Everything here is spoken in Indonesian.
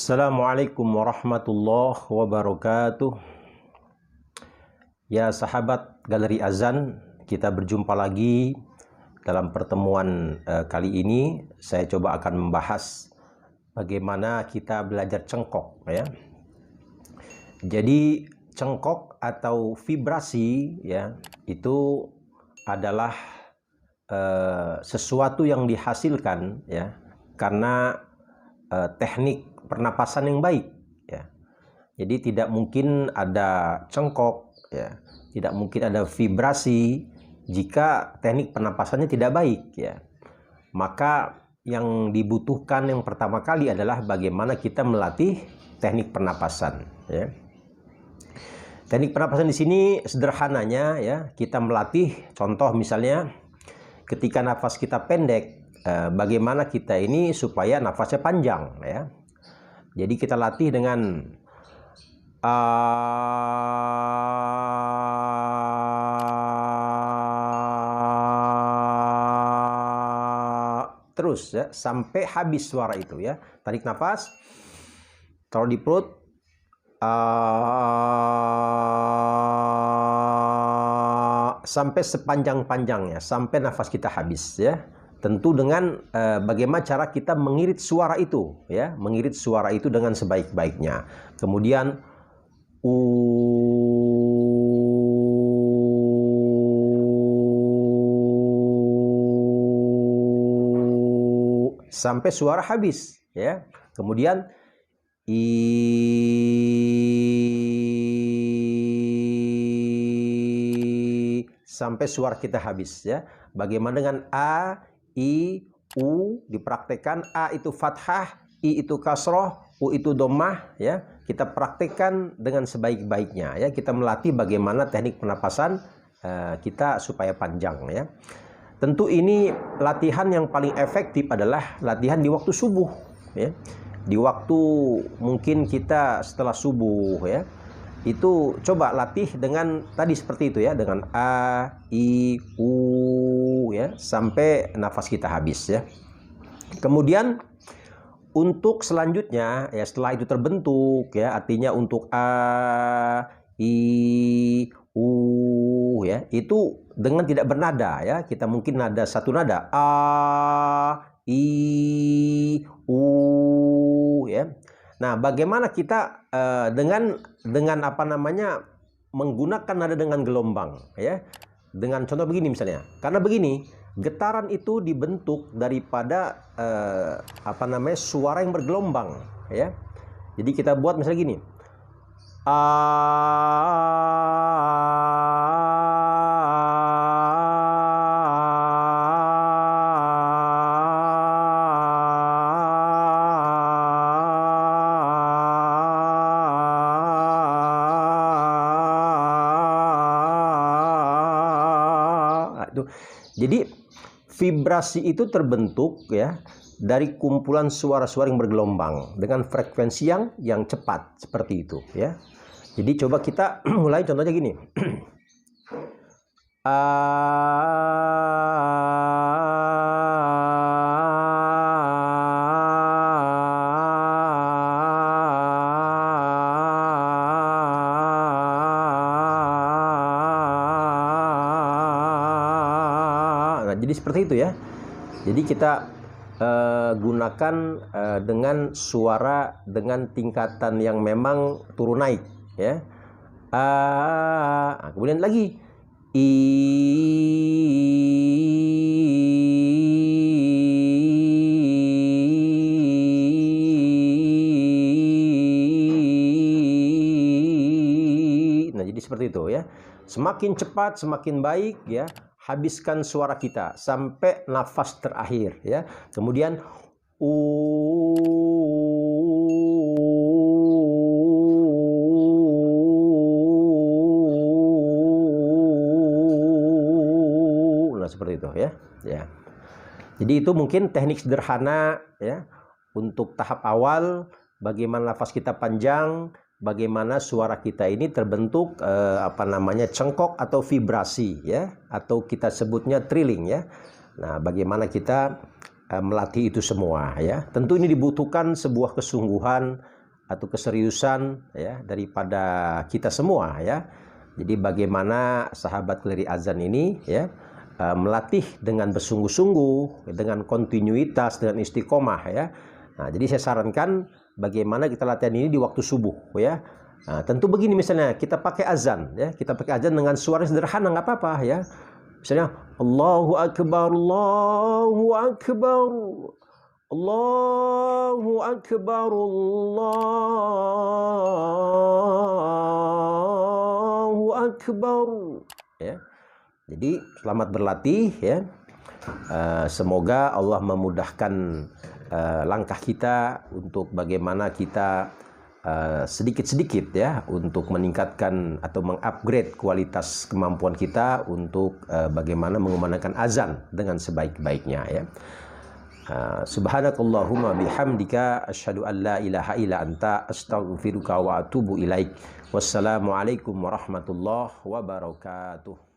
Assalamualaikum warahmatullahi wabarakatuh. Ya sahabat Galeri Azan, kita berjumpa lagi dalam pertemuan kali ini. Saya coba akan membahas bagaimana kita belajar cengkok ya. Jadi cengkok atau vibrasi ya, itu adalah sesuatu yang dihasilkan ya karena teknik pernapasan yang baik ya. Jadi tidak mungkin ada cengkok ya, tidak mungkin ada vibrasi jika teknik pernapasannya tidak baik ya. Maka yang dibutuhkan yang pertama kali adalah bagaimana kita melatih teknik pernapasan ya. Teknik pernapasan di sini sederhananya ya, kita melatih contoh misalnya ketika nafas kita pendek, bagaimana kita ini supaya nafasnya panjang ya. Jadi kita latih dengan terus ya sampai habis suara itu ya. Tarik nafas, taruh di perut, sampai sepanjang-panjangnya, sampai nafas kita habis ya. Tentu dengan bagaimana cara kita mengirit suara itu ya, mengirit suara itu dengan sebaik-baiknya. Kemudian sampai suara habis ya. Kemudian sampai suara kita habis ya. Bagaimana dengan a, i, u dipraktekkan. A itu fathah, i itu kasroh, u itu dhammah ya. Kita praktekkan dengan sebaik-baiknya ya. Kita melatih bagaimana teknik pernapasan kita supaya panjang ya. Tentu ini latihan yang paling efektif adalah latihan di waktu subuh ya. Di waktu mungkin kita setelah subuh ya, itu coba latih dengan tadi seperti itu ya, dengan a, i, u ya, sampai nafas kita habis ya. Kemudian untuk selanjutnya ya, setelah itu terbentuk ya, artinya untuk a, i, u ya, itu dengan tidak bernada ya. Kita mungkin nada satu nada a, i, u ya. Nah, bagaimana kita dengan apa namanya menggunakan nada dengan gelombang ya. Dengan contoh begini misalnya. Karena begini, getaran itu dibentuk daripada apa namanya suara yang bergelombang ya. Jadi kita buat misalnya gini. Jadi vibrasi itu terbentuk ya dari kumpulan suara-suara yang bergelombang dengan frekuensi yang cepat seperti itu ya. Jadi coba kita mulai contohnya gini. Jadi seperti itu ya. Jadi kita gunakan dengan suara dengan tingkatan yang memang turun naik ya. Kemudian lagi Nah, jadi seperti itu ya. Semakin cepat semakin baik ya. Habiskan suara kita sampai nafas terakhir ya. Kemudian nah seperti itu ya. Ya. Jadi itu mungkin teknik sederhana ya untuk tahap awal bagaimana nafas kita panjang, bagaimana suara kita ini terbentuk apa namanya cengkok atau vibrasi ya, atau kita sebutnya trilling ya. Nah, bagaimana kita melatih itu semua ya. Tentu ini dibutuhkan sebuah kesungguhan, atau keseriusan ya daripada kita semua ya. Jadi bagaimana sahabat keleri azan ini ya melatih dengan bersungguh-sungguh, dengan kontinuitas, dengan istiqomah ya. Nah, jadi saya sarankan bagaimana kita latihan ini di waktu subuh ya. Nah, tentu begini misalnya kita pakai azan ya, kita pakai azan dengan suara sederhana nggak apa-apa ya. Misalnya Allahu Akbar, Allahu Akbar, Allahu Akbar, Allahu Akbar ya. Jadi selamat berlatih ya. Semoga Allah memudahkan langkah kita untuk bagaimana kita sedikit-sedikit ya untuk meningkatkan atau mengupgrade kualitas kemampuan kita untuk bagaimana mengumandangkan azan dengan sebaik-baiknya ya. Subhanakallahumma bihamdika asyhadu an la ilaha illa anta astaghfiruka wa atubu ilaik. Wassalamualaikum warahmatullahi wabarakatuh.